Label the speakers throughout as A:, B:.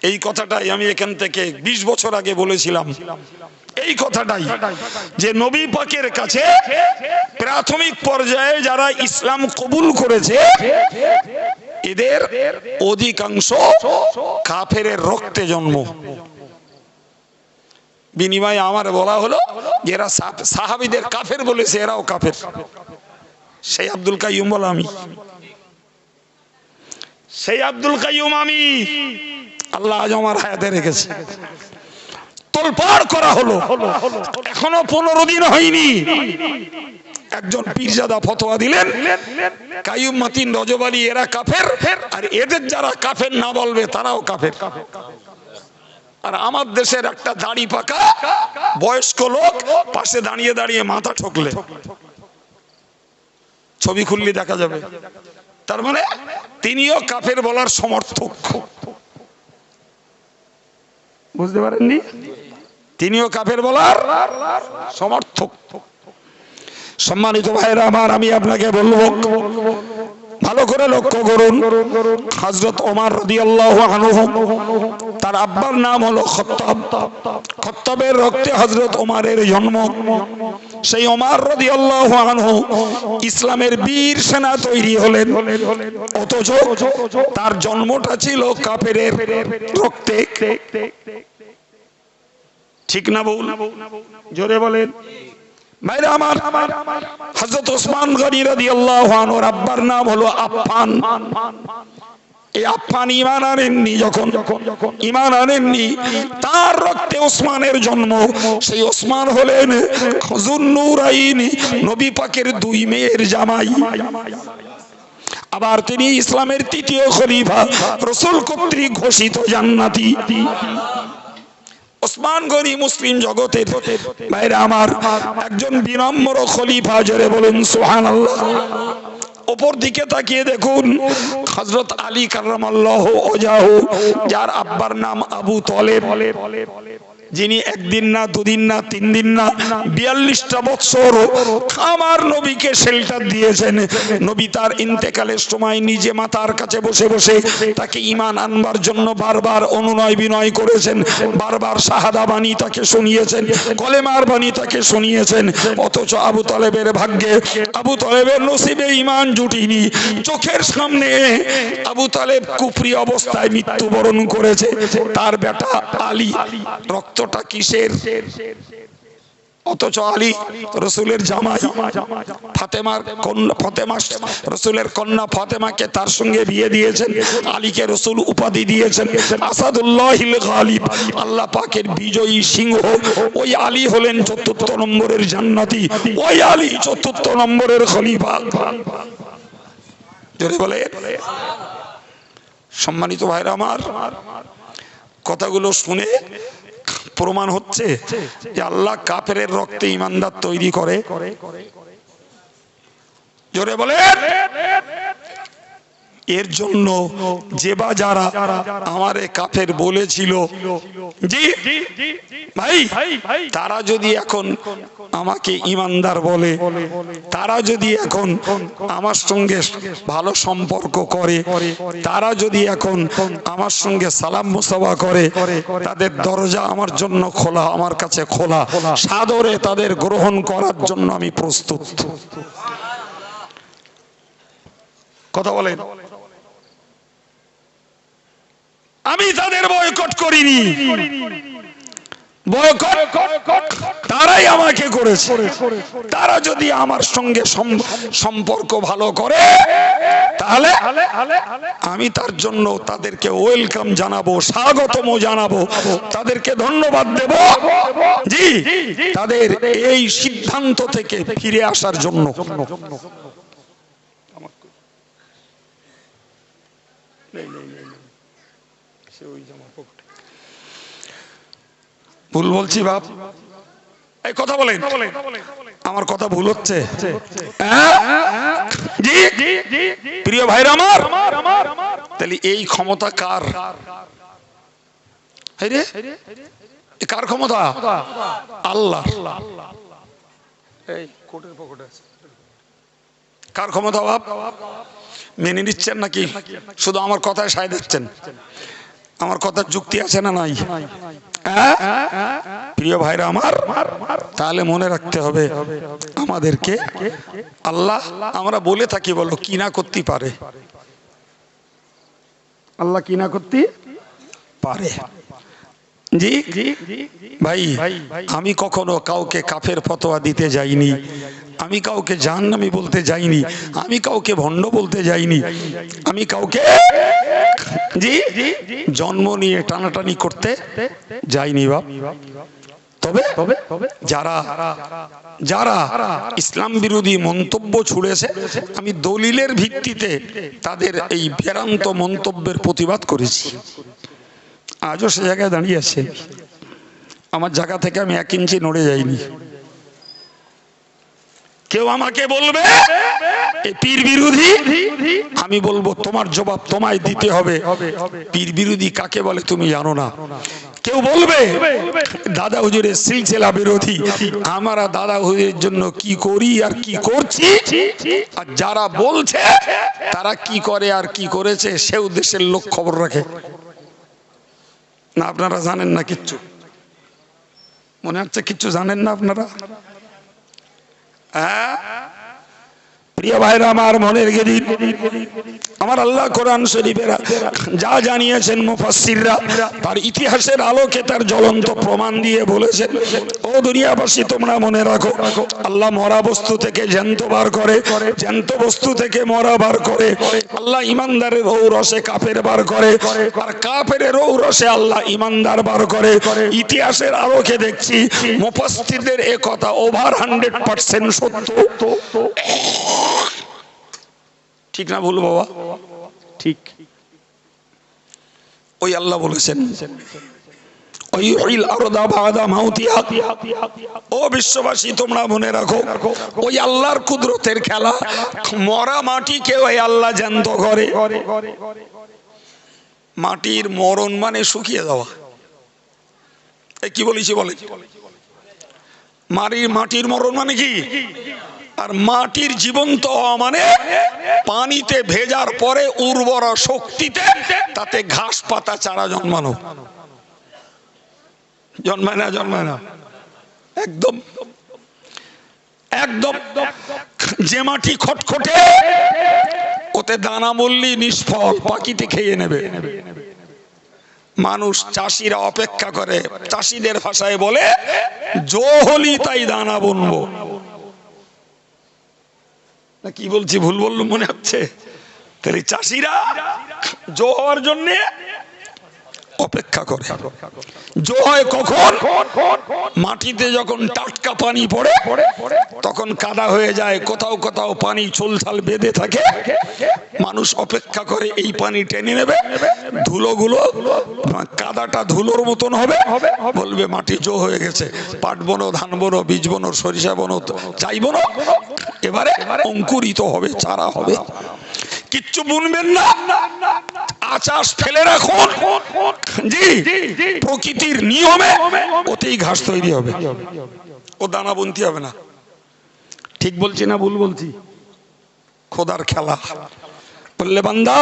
A: এই কথাটাই আমি এখান থেকে 20 বছর আগে বলেছিলাম, এই কথাটাই যে নবী পাকের কাছে প্রাথমিক পর্যায়ে যারা ইসলাম কবুল করেছে এদের অধিকাংশ কাফেরের রক্তে জন্ম। বিনিময়ে আমার বলা হলো এরা সাহাবীদের কাফের বলেছে, এরাও কাফের। সেই আব্দুল কাইয়ুম বলা আমি, সেই আব্দুল কাইয়ুম আমি, আল্লাহ আজ আমার হায়াতে রেখেছে। তোলপাড় করা হলো, এখনো 15 দিন হয়নি, একজন পীরজাদা ফতোয়া দিলেন কাইয়ুম মাতিন রজব আলী এরা কাফের, আর এদের যারা কাফের না বলবে তারাও কাফের। আর আমার দেশের একটা দাড়ি পাকা বয়স্ক লোক পাশে দাঁড়িয়ে দাঁড়িয়ে মাথা ঠকলে ছবি খুললে দেখা যাবে, তার মানে তিনিও কাফের বলার সমর্থক। বুঝতে পারেননি? তিনিও কাফের বলার সমর্থক। সম্মানিত ভাইরা আমার, আমি আপনাকে বলবো ভালো করে লক্ষ্য করুন, হযরত ওমর রাদিয়াল্লাহু আনহু, তার আব্বার নাম হলো খাত্তাব, খাত্তাবের রক্তে হযরত ওমরের জন্ম। সেই ওমর রাদিয়াল্লাহু আনহু ইসলামের বীর সেনা তৈরি হলেন, অথচ তার জন্মটা ছিল কাফেরের রক্তে। ঠিক না বল? জোরে বলেন। ভাইরা আমার, হযরত ওসমান গনি রাদিয়াল্লাহু আনহুর আব্বার নাম হলো আফফান। এই আফফান ঈমান আনেননি, যখন ঈমান আনেননি তার রক্তে ওসমানের জন্ম। সেই ওসমান হলেন যুন-নূরাইন, নবী পাকের 2 মেয়ের জামাই। আবার তিনি ইসলামের 3য় খলিফা, রাসূল কর্তৃক ঘোষিত জান্নাতি। ওসমান গনি মুসলিম জগতের ভাইরা আমার একজন বিনম্র খলিফা। জোরে বলুন সুবহানাল্লাহ। উপর দিকে তাকিয়ে দেখুন হযরত আলী কাররামাল্লাহু ওয়াজহাহু, যার আব্বার নাম আবু তালেব, যিনি একদিন না, 2 দিন না, 3 দিন না, 42টা বছর আমার নবীকে শেল্টার দিয়েছেন। নবী তার ইন্তেকালের সময় নিজে মাতার কাছে বসে বসে তাকে ঈমান আনবার জন্য বারবার অনুনয় বিনয় করেছেন, বারবার শাহাদা বাণী তাকে শুনিয়েছেন, কলেমার বাণী তাকে শুনিয়েছেন। অথচ আবু তালেবের ভাগ্যে, আবু তালেবের নসিবে ঈমান জুটিনি। চোখের সামনে আবু তালেব কুফরি অবস্থায় মৃত্যুবরণ করেছে। তার বেটা আলী, রক্তটা কিসের? অথচ আলী রাসূলের জামাই, ফাতেমার কন্যা, ফাতেমা রাসূলের কন্যা ফাতেমাকে তার সঙ্গে বিয়ে দিয়েছেন। আলীকে রাসূল উপাধি দিয়েছেন আসাদুল্লাহিল গালিব, আল্লাহ পাকের বিজয়ী সিংহ। ওই আলী হলেন ৪র্থ নম্বরের জান্নাতি, ওই আলী ৪র্থ নম্বরের খলিফা। জোরে বলে। সম্মানিত ভাইরা আমার, কথাগুলো শুনে প্রমাণ হচ্ছে যে আল্লাহ কাফেরের রক্তে ঈমানদার তৈরি করে। জোরে বলে। এর জন্য যে বা যারা আমারে কাফের বলেছিল, জি ভাই, তারা যদি এখন আমাকে ঈমানদার বলে, তারা যদি এখন আমার সঙ্গে ভালো সম্পর্ক করে, তারা যদি এখন আমার সঙ্গে সালাম মুসাফা করে, তাদের দরজা আমার জন্য খোলা, আমার কাছে খোলা, সাদরে তাদের গ্রহণ করার জন্য আমি প্রস্তুত। কথা বলেন। আমি তাদের বয়কট করিনি, বয়কট তারাই আমাকে করেছে। তারা যদি আমার সঙ্গে সম্পর্ক ভালো করে, তাহলে আমি তার জন্য তাদেরকে ওয়েলকাম জানাবো, স্বাগতম জানাবো, তাদেরকে ধন্যবাদ দেব, জি, তাদের এই সিদ্ধান্ত থেকে ফিরে আসার জন্য। ভুল বলছি বাপ? এই কথা বলেন, আমার কথা ভুল হচ্ছে? জি প্রিয় ভাইরা আমার, তাহলে এই ক্ষমতা কার? কার ক্ষমতা? আল্লাহ। এই কোটের পকেটে আছে। কার ক্ষমতা বাপ? মেনে নিচ্ছেন নাকি শুধু আমার কথায় সায় দিচ্ছেন? আমার কথার যুক্তি আছে না নাই? হ্যাঁ প্রিয় ভাইরা আমার, তাহলে মনে রাখতে হবে আমাদেরকে আল্লাহ, আমরা বলে থাকি বলো কি না করতে পারে, আল্লাহ কি না করতে পারে। জি ভাই, আমি কখনো কাউকে কাফের ফতোয়া দিতে যাইনি, আমি কাউকে জাহান্নামী বলতে যাইনি, আমি কাউকে ভণ্ড বলতে যাইনি, আমি কাউকে জি জন্ম নিয়ে টানাটানি করতে যাইনি বাপ। তবে যারা যারা ইসলাম বিরোধী মন্তব্য ছুড়েছে, আমি দলিলের ভিত্তিতে তাদের এই ভ্রান্ত মন্তব্যের প্রতিবাদ করেছি। আজও সে জায়গায় দাঁড়িয়ে আছে, আমার জায়গা থেকে আমি 1 ইঞ্চি নড়ে যাইনি। কেউ আমাকে বলবে এই পীর বিরোধী, আমি বলবো তোমার জবাব তোমায় দিতে হবে। পীর বিরোধী কাকে বলে তুমি জানো না। কেউ বলবে দাদা হুজুরের সিলসিলা বিরোধী, আমরা দাদা হুজুরের জন্য কি করি আর কি করছি, আর যারা বলছে তারা কি করে আর কি করেছে সে উদ্দেশ্যের লোক খবর রাখে না। আপনারা জানেন না কিচ্ছু, মনে হচ্ছে কিচ্ছু জানেন না আপনারা। প্রিয় ভাইরা আমার, মনে রেখে দিন, আমার আল্লাহ কোরআন শরীফের যা জানিয়েছেন মুফাসসিররা তার ইতিহাসের আলোকে তার জ্বলন্ত প্রমাণ দিয়ে বলেছেন। ও দুনিয়াবাসী, তোমরা মনে রাখো, আল্লাহ মরা বস্তু থেকে জ্যান্ত বার করে, জ্যান্ত বস্তু থেকে মরা বার করে। আল্লাহ ইমানদারের ঔরসে কাফের বার করে, আর কাফেরের ঔরসে আল্লাহ ইমানদার বার করে। ইতিহাসের আলোকে দেখছি মুফাসসিরদের এ কথা ওভার 100% সত্য। ঠিক না ভুল বাবা? ঠিক। ওই আল্লাহ বলেছেন ও বিশ্ববাসী, তোমরা মনে রাখো, ওই আল্লাহর কুদরতের খেলা। মরা মাটিকে ওই আল্লাহ জ্যান্ত করে। মাটির মরণ মানে শুকিয়ে যাওয়া। কি বলেছি বলে? মাটির মরণ মানে কি? আর মাটির জীবন্ত হওয়া মানে পানিতে ভেজার পরে উর্বর শক্তিতে তাতে ঘাস পাতা চারা জন্মানো। জন্মায় না? জন্মায় না? একদম একদম। যে মাটি খটখটে, ওতে দানা বললি নিষ্ফল, পাখিতে খেয়ে নেবে। মানুষ, চাষিরা অপেক্ষা করে, চাষিদের ভাষায় বলে জো হলি তাই দানা বুনবো। কি বলছি, ভুল বললাম মনে হচ্ছে? তাহলে চাষিরা জো হওয়ার জন্য অপেক্ষা করে। জো হয় কখন? মাটিতে যখন টাটকা পানি পড়ে, তখন কাদা হয়ে যায়, কোথাও কোথাও পানি ছলছাল বেঁধে থাকে। মানুষ অপেক্ষা করে এই পানি টেনে নেবে, ধুলোগুলো, কাদাটা ধুলোর মতন হবে, বলবে মাটি জো হয়ে গেছে, পাট বনো, ধান বনো, বীজ বনো, সরিষা বনো, চাই বনো, এবারে অঙ্কুরিত হবে, চারা হবে। কিচ্ছু বুনবেন না, আচাষ ফেলে রাখুন। জি, প্রকৃতির নিয়মে ওতেই ঘাস তৈরি হবে, ও দানা বুনতে হবে না। ঠিক বলছি না ভুল বলছি? খোদার খেলা। বললে বান্দা,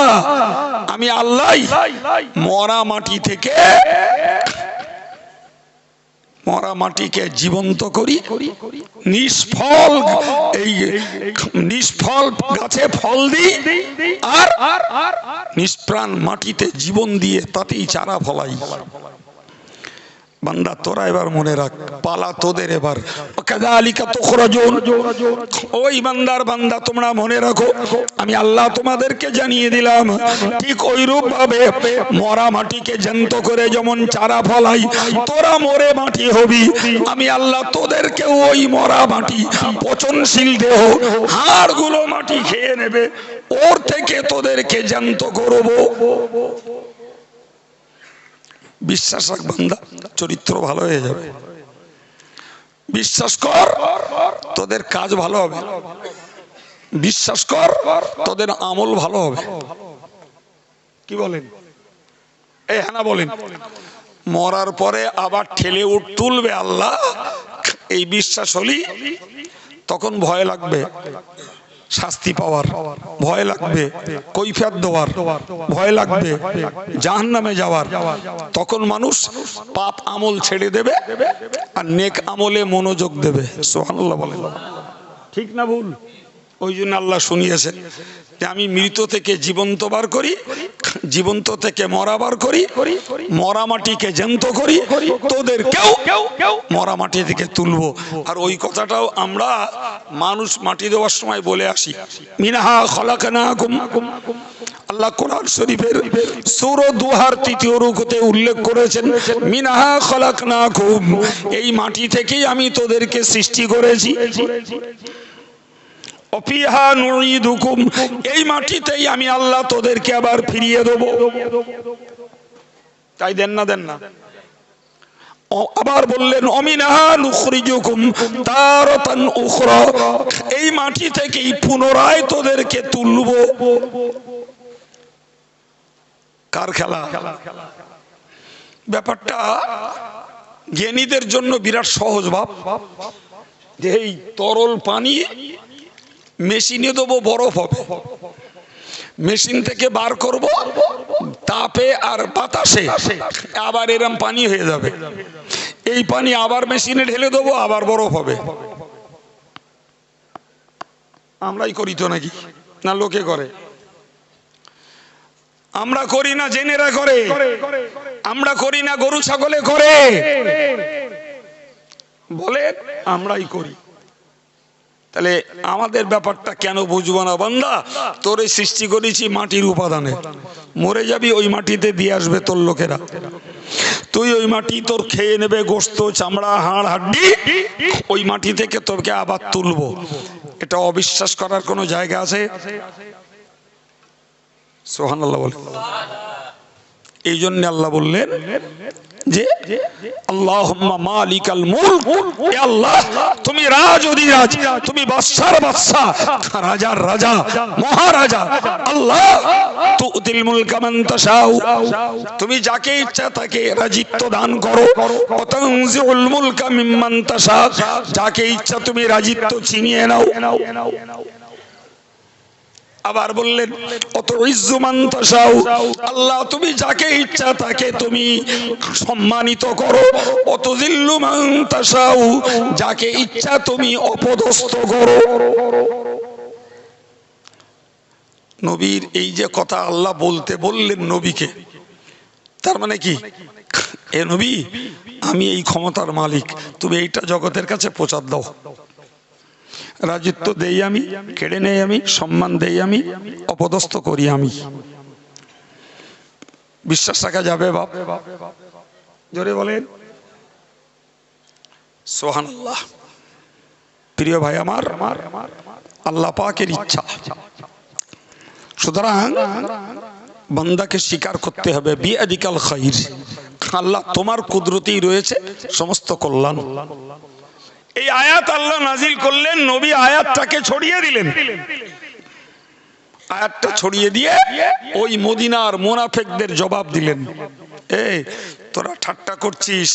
A: আমি আল্লাহ মরা মাটি থেকে, মরা মাটিকে জীবন্ত করি, নিষ্ফল এই নিষ্ফল গাছে ফল দিই, আর নিষ্প্রাণ মাটিতে জীবন দিয়ে তাতেই চারা ফলাই। বান্দা তোরা এবার মনে রাখ, পালা তোদের এবার। ও ইমানদার বান্দা, তোমরা মনে রাখো, আমি আল্লাহ তোমাদেরকে জানিয়ে দিলাম, ঠিক ওইরূপ ভাবে মরা মাটিকে জ্যান্ত করে যেমন চারা ফলাই, তোরা মরে মাটি হবি। আমি আল্লাহ তোদেরকে ওই মরা মাটি, পচনশীল দেহ, হাড়গুলো মাটি খেয়ে নেবে, ওর থেকে তোদেরকে জ্যান্ত করবো। বিশ্বাস রাখ বান্দা, চরিত্র ভালো হয়ে যাবে। বিশ্বাস কর, তোদের কাজ ভালো হবে। বিশ্বাস কর, তোদের আমল ভালো হবে। কি বলেন? এই হ্যাঁ না বলেন? মরার পরে আবার ঠেলে তুলবে আল্লাহ, এই বিশ্বাস হলি তখন ভয় লাগবে। শাস্তি পাওয়ার ভয় লাগবে, কৈফিয়ত দেওয়ার ভয় লাগবে, জাহান্নামে যাওয়ার, তখন মানুষ পাপ আমল ছেড়ে দেবে আর নেক আমলে মনোযোগ দেবে। সুবহানাল্লাহ বলেন, ঠিক না ভুল? ওই জন্য আল্লাহ শুনিয়েছেন যে আমি মৃত থেকে জীবন্ত বার করি, জীবন্ত থেকে মরা বার করি, মরা মাটিকে জ্যান্ত করি, তোদেরকেও মরা মাটি থেকে তুলবো। আর ওই কথাটাও আমরা মানুষ মাটি দেওয়ার সময় বলে আসি, মিনহা খলাকনাকুম। আল্লাহ কোরআন শরীফের সূরা দুহার ৩য় রুকুতে উল্লেখ করেছেন, মিনহা খলাকনাকুম, এই মাটি থেকেই আমি তোদেরকে সৃষ্টি করেছি। অফিহা নুঈদুকুম, এই মাটিতেই আমি আল্লাহ তোদেরকে আবার ফিরিয়ে দেব। তাই দেন না? দেন না? আবার বললেন অমিনহা নুখরিজুকুম তারাতান উখরা, এই মাটি থেকেই পুনরায় তোদেরকে তুলব। কার খেলা? ব্যাপারটা জ্ঞানীদের জন্য বিরাট সহজ ভাব, যে এই তরল পানি মেশিনে দেবো, বরফ হবে, মেশিন থেকে বার করব, তাপে আর বাতাসে আবার এরম পানি হয়ে যাবে। এই পানি আবার মেশিনে ঢেলে দেবো, আবার বরফ হবে। আমরাই করি তো নাকি? না লোকে করে? আমরা করি না, জেনেরা করে। আমরা করি না, গরু ছাগলে করে। বলে আমরাই করি। তাহলে আমাদের ব্যাপারটা কেন বুঝবো না? বান্দা, তোরে সৃষ্টি করেছি মাটির উপাদানে, মরে যাবি, ওই মাটিতে দিয়ে আসবে তোর লোকেরা। তুই ওই মাটি তোর খেয়ে নেবে, গোস্ত, চামড়া, হাড়, হাড্ডি, ওই মাটি থেকে তোকে আবার তুলবো। এটা অবিশ্বাস করার কোনো জায়গা আছে? সুবহানাল্লাহ বলে। এই জন্য আল্লাহ বললেন যে আল্লাহুম্মা মালিকাল মুলক, হে আল্লাহ তুমি রাজ অধিরাজ, তুমি বাদশার বাদশা, রাজার রাজা, মহারাজা। আল্লাহ তুতিল মুলকা মান তাশাউ, তুমি যাকে ইচ্ছা তাকে রাজিত্ব দান করো। ওয়া তানজিউল মুলকা মিম্মান তাশা, যাকে ইচ্ছা তুমি রাজিত্ব ছিনিয়ে নাও। আবার বললেন অত ইজ্জু মান তাশাউ, আল্লাহ তুমি যাকে ইচ্ছা তাকে তুমি সম্মানিত করো। অত জিল্লু মান তাশাউ, যাকে ইচ্ছা তুমি অপদস্থ করো। নবীর এই যে কথা আল্লাহ বলতে বললেন নবীকে, তার মানে কি? এ নবী, আমি এই ক্ষমতার মালিক, তুমি এইটা জগতের কাছে প্রচার দাও। রাজত্ব দেই আমি, কেড়ে নেই আমি, সম্মান দেই আমি, অপদস্থ করি আমি। বিশ্বাস রাখা যাবে বাপ? জোরে বলেন সুবহানাল্লাহ। প্রিয় ভাই আমার, আল্লাহ পাকের ইচ্ছা, সুতরাং বান্দাকে স্বীকার করতে হবে বিয়াদিকাল খাইর, আল্লাহ তোমার কুদরতেই রয়েছে সমস্ত কল্যাণ। এই আয়াত আল্লাহ নাজিল করলেন, নবী আয়াতটাকে ছড়িয়ে দিলেন। আয়াতটা ছড়িয়ে দিয়ে ওই মদিনার মুনাফিকদের জবাব দিলেন, এই তোরা ঠাট্টা করছিস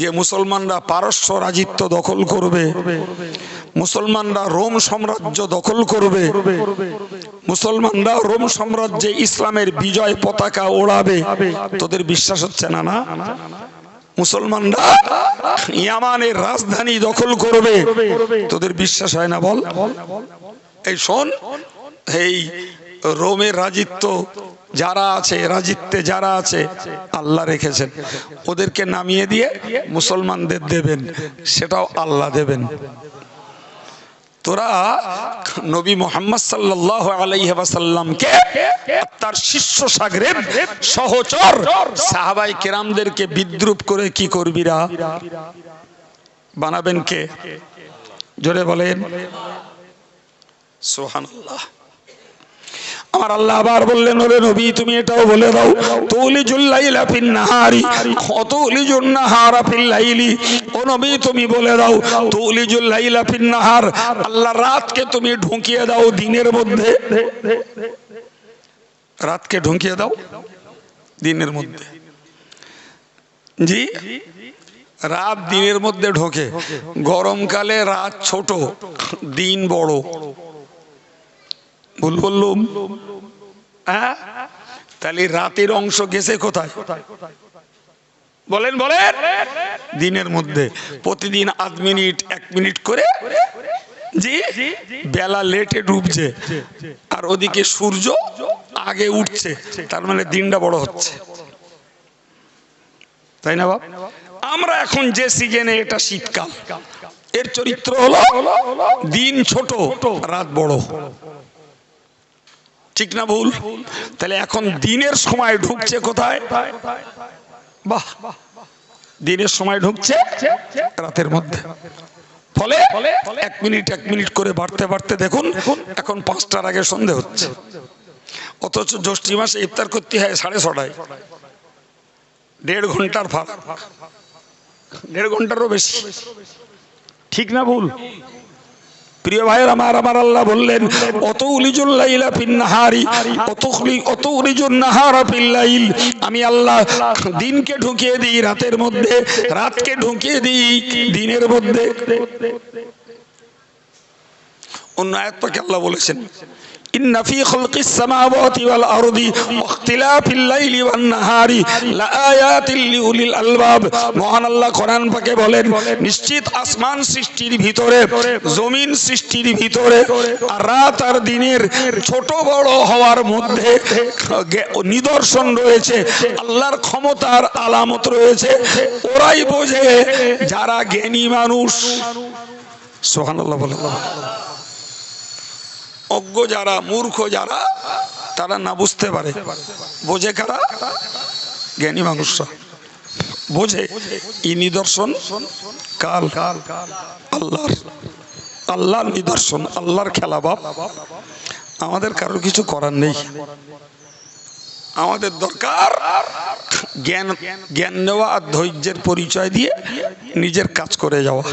A: যে মুসলমানরা পারস্য রাজিত্ব দখল করবে, মুসলমানরা রোম সাম্রাজ্য দখল করবে, মুসলমানরা রোম সাম্রাজ্যে ইসলামের বিজয় পতাকা ওড়াবে, তোদের বিশ্বাস হচ্ছে না? না, মুসলমানরা ইয়ামানের রাজধানী দখল করবে, তোদের বিশ্বাস হয় না? বল। এই শোন, এই রোমের রাজিত্ব যারা আছে, রাজিত্বে যারা আছে আল্লাহ রেখেছেন, ওদেরকে নামিয়ে দিয়ে মুসলমানদের দেবেন, সেটাও আল্লাহ দেবেন। তোরা নবী মুহাম্মদ সাল্লাল্লাহু আলাইহি ওয়াসাল্লামকে তার শিষ্য শাগরেদ সহচর সাহাবায়ে কেরামদেরকে বিদ্রূপ করে কি করবিরা? বানাবেন কে? জোরে বলেন সুবহানাল্লাহ। আমার আল্লাহ আবার বললেন, ওরে নবী তুমি এটাও বলে দাও, তুলিজুল লাইলা ফিন নাহারি ওয়া তুলিজুন নাহারা ফিল লাইলি, ও নবী তুমি বলে দাও তুলিজুল লাইলা ফিন নাহার, আল্লাহ রাতকে তুমি ঢুকিয়ে দাও দিনের মধ্যে। রাতকে ঢুকিয়ে দাও দিনের মধ্যে। জি, রাত দিনের মধ্যে ঢোকে। গরমকালে রাত ছোট, দিন বড়। ভুল বললুম? হ্যাঁ, তাহলে রাতের অংশ গেছে কোথায়? বলেন বলেন। দিনের মধ্যে প্রতিদিন 8 মিনিট 1 মিনিট করে জি বেলা লেটে ডুবছে, আর ওদিকে সূর্য আগে উঠছে, তার মানে দিনটা বড় হচ্ছে, তাই না বাপ? আমরা এখন যে সিজনে, এটা শীতকাল, এর চরিত্র হলো দিন ছোট রাত বড়, ঠিক না ভুল? তাহলে এখন দিনের সময় ঢুকছে কোথায়? বাহ, দিনের সময় ঢুকছে রাতের মধ্যে। ফলে 1 মিনিট 1 মিনিট করে বাড়তে বাড়তে দেখুন এখন 5টার আগে সন্ধে হচ্ছে, অথচ জ্যৈষ্ঠ মাসে ইফতার করতে হয় 6:30টায়। 1.5 ঘন্টার ফাঁক, 1.5 ঘন্টারও বেশি, ঠিক না ভুল? প্রিয় ভাইয়ের আমার, আমার আল্লাহ বললেন অতুলিজুল লাইলা ফিন নাহারি অতুলিজুন নাহারা ফিল লাইল, আমি আল্লাহ দিনকে ঢুকিয়ে দিই রাতের মধ্যে, রাতকে ঢুকিয়ে দিই দিনের মধ্যে। অন্য আয়াত পাকে আল্লাহ বলেছেন ইন্না ফি খালকিস সামাওয়াতি ওয়াল আরদি ওয়াখতিলাফিল লাইলি ওয়ান নাহারি লাআয়াতিল লিউলিল আলবাব। মহান আল্লাহ কোরআন পাকে বলেন নিশ্চিত আসমান সৃষ্টির ভিতরে, জমিন সৃষ্টির ভিতরে, আর রাত আর দিনের ছোট বড় হওয়ার মধ্যে নিদর্শন রয়েছে, আল্লাহর ক্ষমতার আলামত রয়েছে। ওরাই বোঝে যারা জ্ঞানী মানুষ। সুবহানাল্লাহ বলেন। অজ্ঞ যারা, মূর্খ যারা, তারা না বুঝতে পারে। বোঝে কারা? জ্ঞানী মানুষরা বোঝে এই নিদর্শন কাল আল্লাহর নিদর্শন, আল্লাহর খেলা। বাপ, আমাদের কারোর কিছু করার নেই, আমাদের দরকার জ্ঞান নেওয়া আর ধৈর্যের পরিচয় দিয়ে নিজের কাজ করে যাওয়া।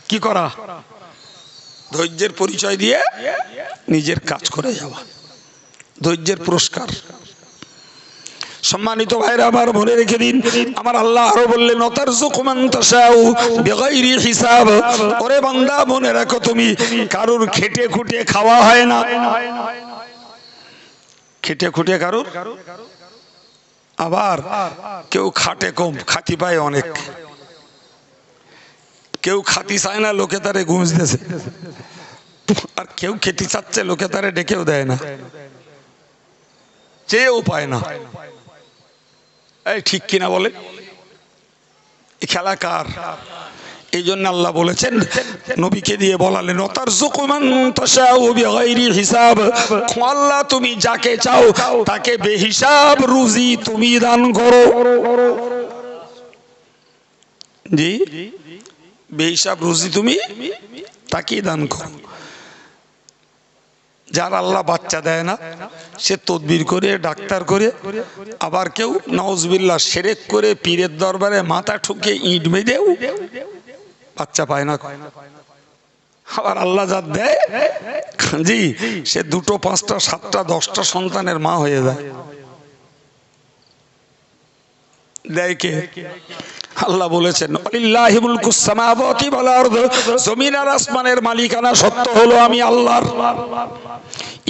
A: কি করা? ধৈর্যের পরিচয় দিয়ে নিজের কাজ করে যাওয়া, ধৈর্যের পুরস্কার। সম্মানিত ভাইরা আমার, মনে রেখে দিন, আমার আল্লাহ আরো বললেন অতারযুকু মান তাশাউ বিগাইরি হিসাব। ওরে বান্দা, মনে রাখো তুমি কারুর খেটে খুঁটে খাওয়া হয় না। খেটে খুঁটে কারুর, আবার কেউ খাটে কম, খাতি পায় অনেক। কেউ খাতি চায় না, লোকে তারে ঘুষ দিয়েছে, আর কেউ খেতে চাচ্ছে, লোকে তারে ডেকেও দেয় না, চেয়েও পায় না। এই ঠিক কিনা বলে? এই খেলা কার? এই জন্য আল্লাহ বলেছেন, নবীকে দিয়ে বলালেন অতারযুকু মান তাশাউ বিগাইরি হিসাব। আল্লাহ তুমি যাকে চাও তাকে বেহিসাব রুজি তুমি দান করো। জি, বেহিসাব রুজি তুমি তাকেই দান করো। যার আল্লাহ বাচ্চা দেয় না, সে তদবির করে, ডাক্তার করে, আবার কেউ নাউজুবিল্লাহ শিরক করে পীরের দরবারে মাথা ঠুকে ইট মেরেও বাচ্চা পায় না। আবার আল্লাহ যা দেয় জি, সে 2, 5, 7, 10টা সন্তানের মা হয়ে যায়। দেয় কে? আল্লাহ বলেছেন লিল্লাহি মুলকুস সামাওয়াতি ওয়াল আরদ, জমিন আর আসমানের মালিকানা সত্য হলো আমি আল্লাহর।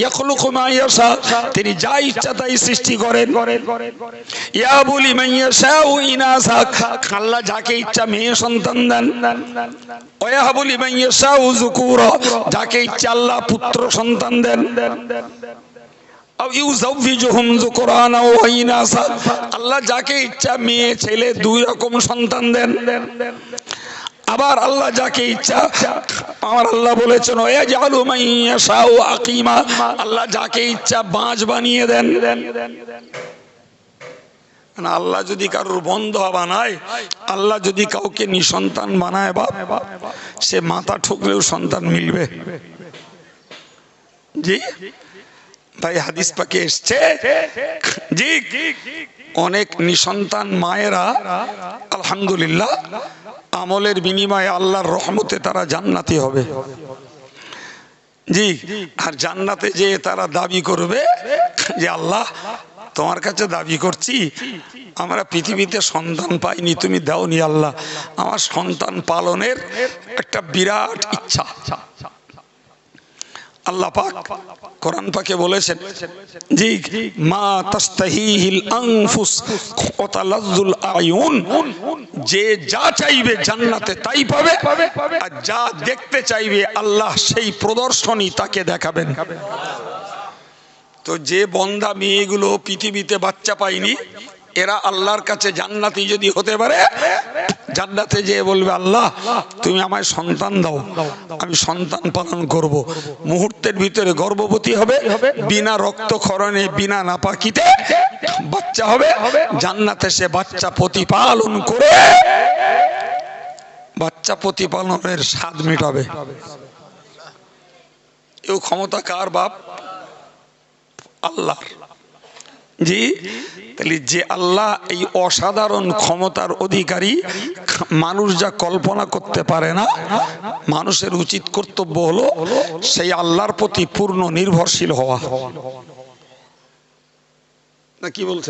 A: ইয়াখলুকু মা ইয়াশা, তিনি যা ইচ্ছা তাই সৃষ্টি করেন। ইয়াবু লিমান ইয়াশাউ ইনাসা, আল্লাহ যাকে ইচ্ছা মেয়ে সন্তান দেন। ওয়া ইয়াবু লিমান ইয়াশাউ যুকুরা, যাকে ইচ্ছা আল্লাহ পুত্র সন্তান দেন। আল্লাহ যাকে ইচ্ছা মেয়ে ছেলে 2 রকম সন্তান দেন। আবার আল্লাহ যাকে ইচ্ছা, আমার আল্লাহ বলেছেন ওয়াজআলু মান ইয়াশাউ আকিমা, আল্লাহ যাকে ইচ্ছা বাঁশ বানিয়ে দেন। না, আল্লাহ যদি কারোর বন্ধ বানায়, আল্লাহ যদি কাউকে নিঃসন্তান বানায়, বাপ, সে মাথা ঠুকলেও সন্তান মিলবে। জি ভাই, হাদিস পাকে এসছে জি, অনেক নিঃসন্তান মায়েরা আলহামদুলিল্লাহ আমলের বিনিময়ে আল্লাহর রহমতে তারা জান্নাতি হবে। জি, আর জান্নাতে যে তারা দাবি করবে যে আল্লাহ তোমার কাছে দাবি করছি, আমরা পৃথিবীতে সন্তান পাইনি, তুমি দাওনি আল্লাহ, আমার সন্তান পালনের একটা বিরাট ইচ্ছা। আল্লাহ পাক কোরআন পাকে বলেছেন জি মা তাস্তাহিহিল আনফুস ওয়া তালাজ্জুল আয়ুন, যে যা চাইবে জান্নাতে তাই পাবে, আর যা দেখতে চাইবে আল্লাহ সেই প্রদর্শনী তাকে দেখাবেন। তো যে বন্দা মেয়েগুলো পৃথিবীতে বাচ্চা পায়নি, এরা আল্লাহর কাছে জান্নাতি যদি হতে পারে, জান্নাতে যেয়ে বলবে আল্লাহ তুমি আমায় সন্তান দাও, আমি সন্তান পালন করব। মুহূর্তের ভিতরে গর্ভবতী হবে, বিনা রক্তক্ষরণে বিনা নাপাকিতে বাচ্চা হবে। জান্নাতে সে বাচ্চা প্রতিপালন করে বাচ্চা প্রতিপালনের স্বাদ মেটাবে। এই ক্ষমতা কার বাপ? আল্লাহ। জি, তাহলে যে আল্লাহ এই অসাধারণ ক্ষমতার অধিকারী, মানুষ যা কল্পনা করতে পারে না, মানুষের উচিত কর্তব্য হলো সেই আল্লাহর প্রতি পূর্ণ নির্ভরশীল হওয়া। না কি বলছেন?